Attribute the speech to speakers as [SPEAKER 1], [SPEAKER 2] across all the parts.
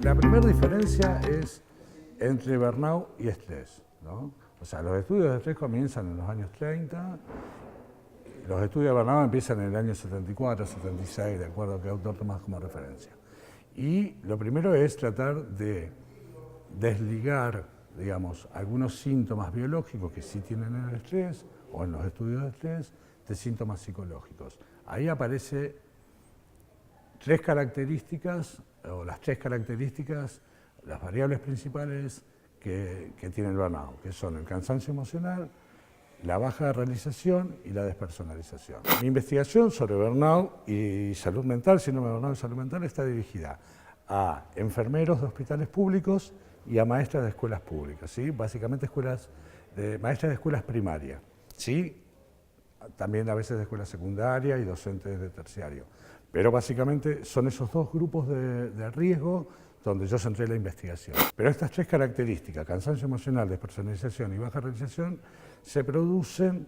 [SPEAKER 1] La primera diferencia es entre burnout y estrés, ¿no? O sea, los estudios de estrés comienzan en los años 30, los estudios de burnout empiezan en el año 74, 76, de acuerdo a qué autor tomas como referencia. Y lo primero es tratar de desligar, digamos, algunos síntomas biológicos que sí tienen en el estrés o en los estudios de estrés de síntomas psicológicos. Ahí aparece tres características, o las tres características, las variables principales que tiene el burnout, que son el cansancio emocional, la baja realización y la despersonalización. Mi investigación sobre burnout y salud mental, síndrome de burnout y salud mental, está dirigida a enfermeros de hospitales públicos y a maestras de escuelas públicas, ¿sí? Básicamente maestras de escuelas primarias, ¿sí? También a veces de escuela secundaria y docentes de terciario. Pero básicamente son esos dos grupos de riesgo donde yo centré la investigación. Pero estas tres características, cansancio emocional, despersonalización y baja realización, se producen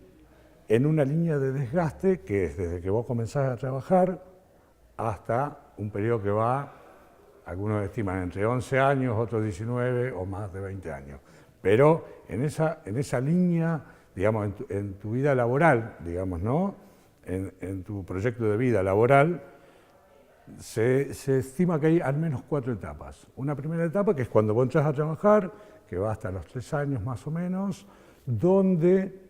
[SPEAKER 1] en una línea de desgaste que es desde que vos comenzás a trabajar hasta un periodo que va, algunos estiman entre 11 años, otros 19 o más de 20 años. Pero en esa línea, digamos, en tu vida laboral, digamos, ¿no? En tu proyecto de vida laboral, se estima que hay al menos 4 etapas. Una primera etapa, que es cuando vos entras a trabajar, que va hasta los 3 años más o menos, donde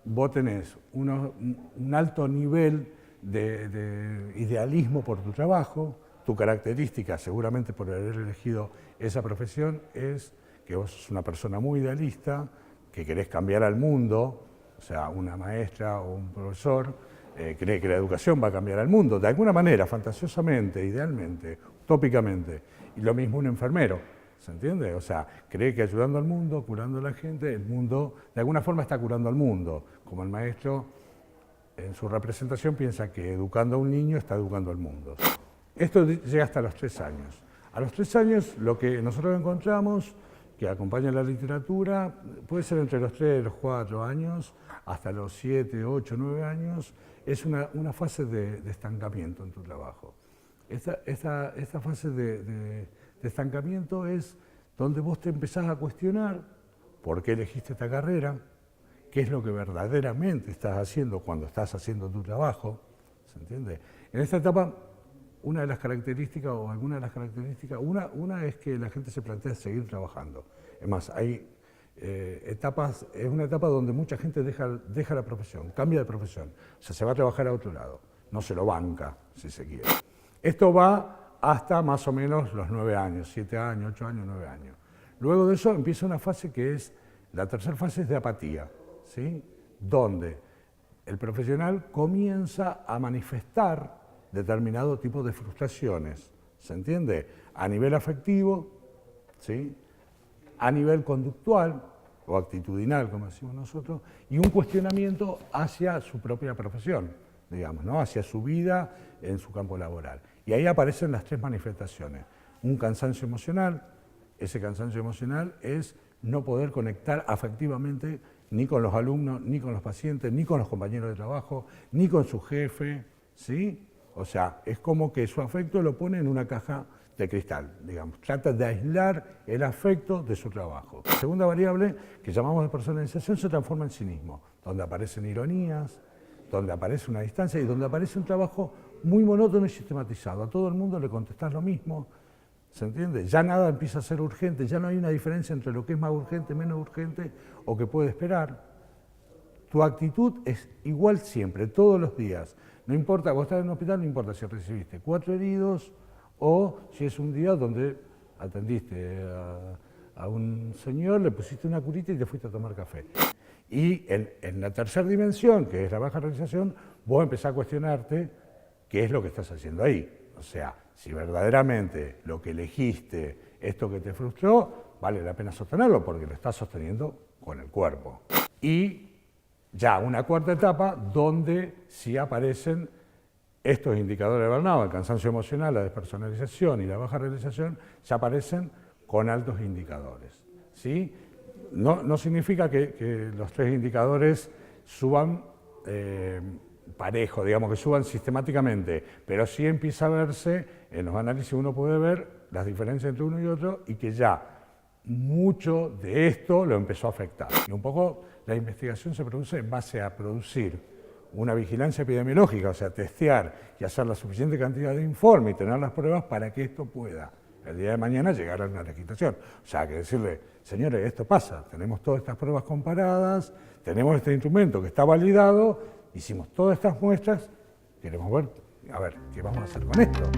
[SPEAKER 1] vos tenés un alto nivel de idealismo por tu trabajo. Tu característica, seguramente por haber elegido esa profesión, es que vos sos una persona muy idealista, que querés cambiar al mundo, o sea, una maestra o un profesor, cree que la educación va a cambiar al mundo, de alguna manera, fantasiosamente, idealmente, utópicamente. Y lo mismo un enfermero, ¿se entiende? O sea, cree que ayudando al mundo, curando a la gente, el mundo de alguna forma está curando al mundo. Como el maestro, en su representación, piensa que educando a un niño está educando al mundo. Esto llega hasta los 3 años. A los 3 años, lo que nosotros encontramos, que acompaña la literatura, puede ser entre los 3 y los 4 años, hasta los 7, 8, 9 años, es una fase de estancamiento en tu trabajo. Esta fase de estancamiento es donde vos te empezás a cuestionar por qué elegiste esta carrera, qué es lo que verdaderamente estás haciendo cuando estás haciendo tu trabajo, ¿se entiende? En esta etapa, una de las características, o alguna de las características, una es que la gente se plantea seguir trabajando. Es más, hay etapas, es una etapa donde mucha gente deja la profesión, cambia de profesión, o sea, se va a trabajar a otro lado, no se lo banca, si se quiere. Esto va hasta más o menos los 9 años, 7 años, 8 años, 9 años. Luego de eso empieza una fase que es, la tercera fase es de apatía, ¿sí? Donde el profesional comienza a manifestar determinado tipo de frustraciones, ¿se entiende? A nivel afectivo, ¿sí? A nivel conductual o actitudinal, como decimos nosotros, y un cuestionamiento hacia su propia profesión, digamos, ¿no? Hacia su vida en su campo laboral. Y ahí aparecen las tres manifestaciones. Un cansancio emocional, ese cansancio emocional es no poder conectar afectivamente ni con los alumnos, ni con los pacientes, ni con los compañeros de trabajo, ni con su jefe, ¿sí? O sea, es como que su afecto lo pone en una caja de cristal, digamos. Trata de aislar el afecto de su trabajo. La segunda variable, que llamamos de personalización, se transforma en cinismo, donde aparecen ironías, donde aparece una distancia y donde aparece un trabajo muy monótono y sistematizado. A todo el mundo le contestás lo mismo, ¿se entiende? Ya nada empieza a ser urgente, ya no hay una diferencia entre lo que es más urgente, menos urgente o que puede esperar. Tu actitud es igual siempre, todos los días. No importa, vos estás en un hospital, no importa si recibiste 4 heridos o si es un día donde atendiste a un señor, le pusiste una curita y te fuiste a tomar café. Y en la tercera dimensión, que es la baja realización, vos empezás a cuestionarte qué es lo que estás haciendo ahí. O sea, si verdaderamente lo que elegiste, esto que te frustró, vale la pena sostenerlo porque lo estás sosteniendo con el cuerpo. Y ya una cuarta etapa donde sí aparecen estos indicadores de burnout, el cansancio emocional, la despersonalización y la baja realización, se aparecen con altos indicadores, ¿sí? No significa que los tres indicadores suban parejo, digamos, que suban sistemáticamente, pero sí empieza a verse, en los análisis uno puede ver las diferencias entre uno y otro y que ya mucho de esto lo empezó a afectar. Y un poco la investigación se produce en base a producir una vigilancia epidemiológica, o sea, testear y hacer la suficiente cantidad de informe y tener las pruebas para que esto pueda el día de mañana llegar a una legislación. O sea, que decirle, señores, esto pasa, tenemos todas estas pruebas comparadas, tenemos este instrumento que está validado, hicimos todas estas muestras, queremos ver, a ver, ¿qué vamos a hacer con esto?